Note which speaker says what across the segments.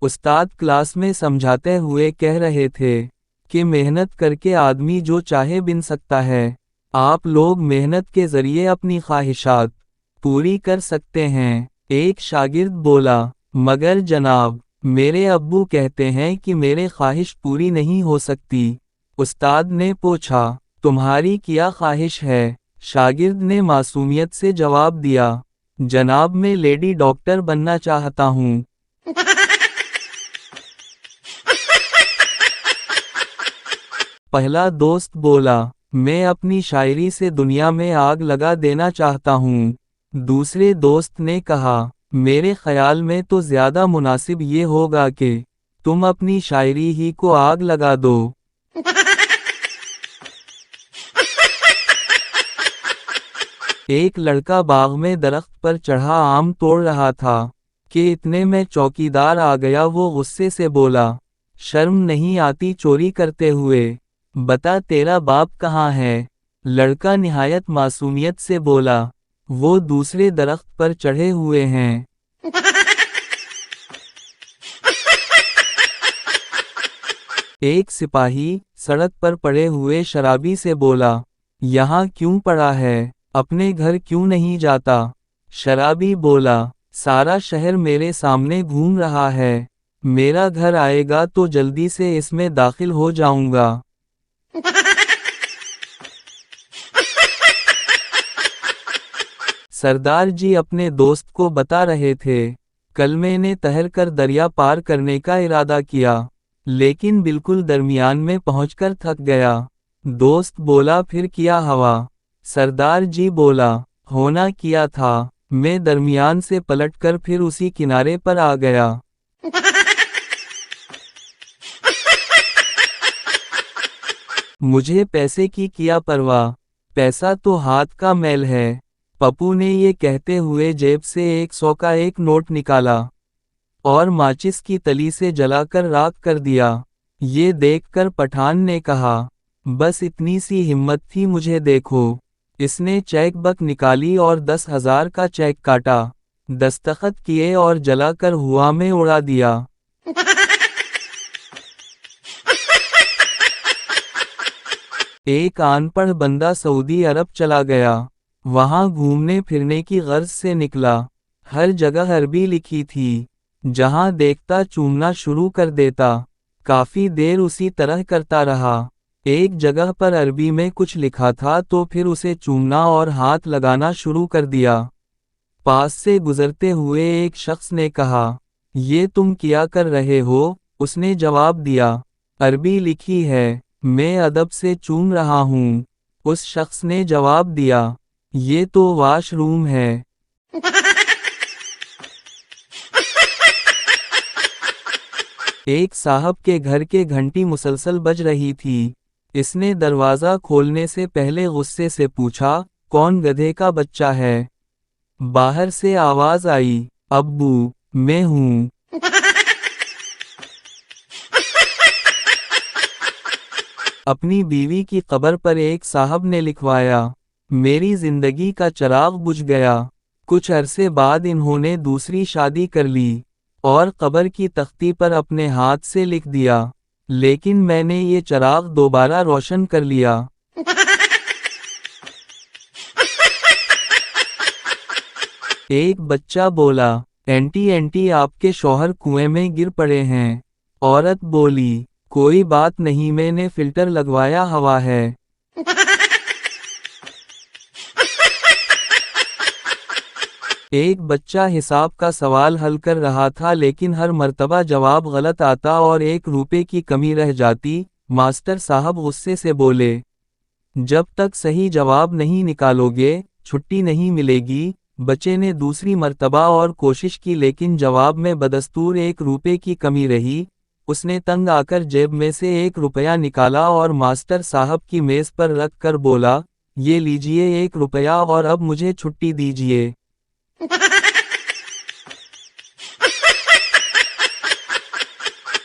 Speaker 1: استاد کلاس میں سمجھاتے ہوئے کہہ رہے تھے کہ محنت کر کے آدمی جو چاہے بن سکتا ہے۔ آپ لوگ محنت کے ذریعے اپنی خواہشات پوری کر سکتے ہیں۔ ایک شاگرد بولا، مگر جناب، میرے ابو کہتے ہیں کہ میرے خواہش پوری نہیں ہو سکتی۔ استاد نے پوچھا، تمہاری کیا خواہش ہے؟ شاگرد نے معصومیت سے جواب دیا، جناب میں لیڈی ڈاکٹر بننا چاہتا ہوں۔ پہلا دوست بولا، میں اپنی شاعری سے دنیا میں آگ لگا دینا چاہتا ہوں۔ دوسرے دوست نے کہا، میرے خیال میں تو زیادہ مناسب یہ ہوگا کہ تم اپنی شاعری ہی کو آگ لگا دو۔ ایک لڑکا باغ میں درخت پر چڑھا آم توڑ رہا تھا کہ اتنے میں چوکیدار آ گیا۔ وہ غصے سے بولا، شرم نہیں آتی چوری کرتے ہوئے؟ بتا تیرا باپ کہاں ہے؟ لڑکا نہایت معصومیت سے بولا، وہ دوسرے درخت پر چڑھے ہوئے ہیں۔ ایک سپاہی سڑک پر پڑے ہوئے شرابی سے بولا، یہاں کیوں پڑا ہے؟ اپنے گھر کیوں نہیں جاتا؟ شرابی بولا، سارا شہر میرے سامنے گھوم رہا ہے، میرا گھر آئے گا تو جلدی سے اس میں داخل ہو جاؤں گا۔ سردار جی اپنے دوست کو بتا رہے تھے، کل میں نے تہر کر دریا پار کرنے کا ارادہ کیا، لیکن بالکل درمیان میں پہنچ کر تھک گیا۔ دوست بولا، پھر کیا ہوا؟ سردار جی بولا، ہونا کیا تھا، میں درمیان سے پلٹ کر پھر اسی کنارے پر آ گیا۔ مجھے پیسے کی کیا پرواہ، پیسہ تو ہاتھ کا میل ہے۔ پپو نے یہ کہتے ہوئے جیب سے 100 کا ایک نوٹ نکالا اور ماچس کی تلی سے جلا کر راکھ کر دیا۔ یہ دیکھ کر پٹھان نے کہا، بس اتنی سی ہمت تھی مجھے دیکھو۔ اس نے چیک بک نکالی اور 10,000 کا چیک کاٹا، دستخط کیے اور جلا کر ہوا میں اڑا دیا۔ ایک ان پڑھ بندہ سعودی عرب چلا گیا، وہاں گھومنے پھرنے کی غرض سے نکلا۔ ہر جگہ عربی لکھی تھی، جہاں دیکھتا چومنا شروع کر دیتا۔ کافی دیر اسی طرح کرتا رہا۔ ایک جگہ پر عربی میں کچھ لکھا تھا تو پھر اسے چومنا اور ہاتھ لگانا شروع کر دیا۔ پاس سے گزرتے ہوئے ایک شخص نے کہا، یہ تم کیا کر رہے ہو؟ اس نے جواب دیا، عربی لکھی ہے، میں ادب سے چوم رہا ہوں۔ اس شخص نے جواب دیا، یہ تو واش روم ہے۔ ایک صاحب کے گھر کے گھنٹی مسلسل بج رہی تھی۔ اس نے دروازہ کھولنے سے پہلے غصے سے پوچھا، کون گدھے کا بچہ ہے؟ باہر سے آواز آئی، ابو، میں ہوں۔ اپنی بیوی کی قبر پر ایک صاحب نے لکھوایا، میری زندگی کا چراغ بجھ گیا۔ کچھ عرصے بعد انہوں نے دوسری شادی کر لی اور قبر کی تختی پر اپنے ہاتھ سے لکھ دیا، لیکن میں نے یہ چراغ دوبارہ روشن کر لیا۔ ایک بچہ بولا، اینٹی آپ کے شوہر کنویں میں گر پڑے ہیں۔ عورت بولی، کوئی بات نہیں، میں نے فلٹر لگوایا ہوا ہے۔ ایک بچہ حساب کا سوال حل کر رہا تھا لیکن ہر مرتبہ جواب غلط آتا اور 1 روپے کی کمی رہ جاتی۔ ماسٹر صاحب غصے سے بولے، جب تک صحیح جواب نہیں نکالو گے چھٹی نہیں ملے گی۔ بچے نے دوسری مرتبہ اور کوشش کی لیکن جواب میں بدستور 1 روپے کی کمی رہی۔ اس نے تنگ آ کر جیب میں سے 1 روپیہ نکالا اور ماسٹر صاحب کی میز پر رکھ کر بولا، یہ لیجئے 1 روپیہ اور اب مجھے چھٹی دیجئے۔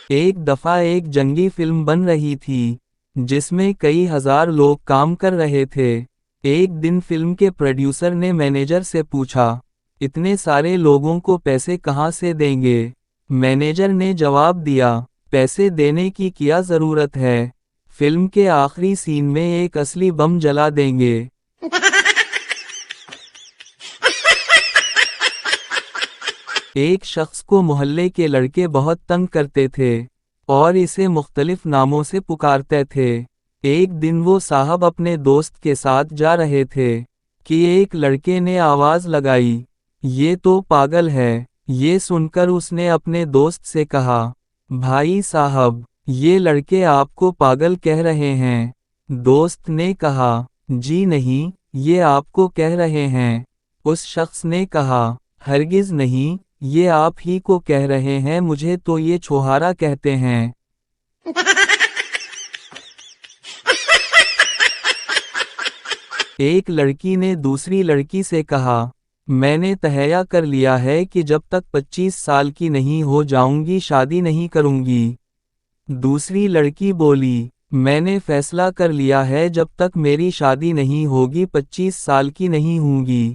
Speaker 1: ایک دفعہ ایک جنگی فلم بن رہی تھی جس میں کئی ہزار لوگ کام کر رہے تھے۔ ایک دن فلم کے پروڈیوسر نے مینیجر سے پوچھا، اتنے سارے لوگوں کو پیسے کہاں سے دیں گے؟ مینیجر نے جواب دیا، پیسے دینے کی کیا ضرورت ہے؟ فلم کے آخری سین میں ایک اصلی بم جلا دیں گے۔ ایک شخص کو محلے کے لڑکے بہت تنگ کرتے تھے اور اسے مختلف ناموں سے پکارتے تھے۔ ایک دن وہ صاحب اپنے دوست کے ساتھ جا رہے تھے کہ ایک لڑکے نے آواز لگائی، یہ تو پاگل ہے۔ یہ سن کر اس نے اپنے دوست سے کہا، بھائی صاحب، یہ لڑکے آپ کو پاگل کہہ رہے ہیں۔ دوست نے کہا، جی نہیں، یہ آپ کو کہہ رہے ہیں۔ اس شخص نے کہا، ہرگز نہیں، یہ آپ ہی کو کہہ رہے ہیں، مجھے تو یہ چھوہارا کہتے ہیں۔ ایک لڑکی نے دوسری لڑکی سے کہا، میں نے تہیہ کر لیا ہے کہ جب تک 25 سال کی نہیں ہو جاؤں گی شادی نہیں کروں گی۔ دوسری لڑکی بولی، میں نے فیصلہ کر لیا ہے جب تک میری شادی نہیں ہوگی 25 سال کی نہیں ہوں گی۔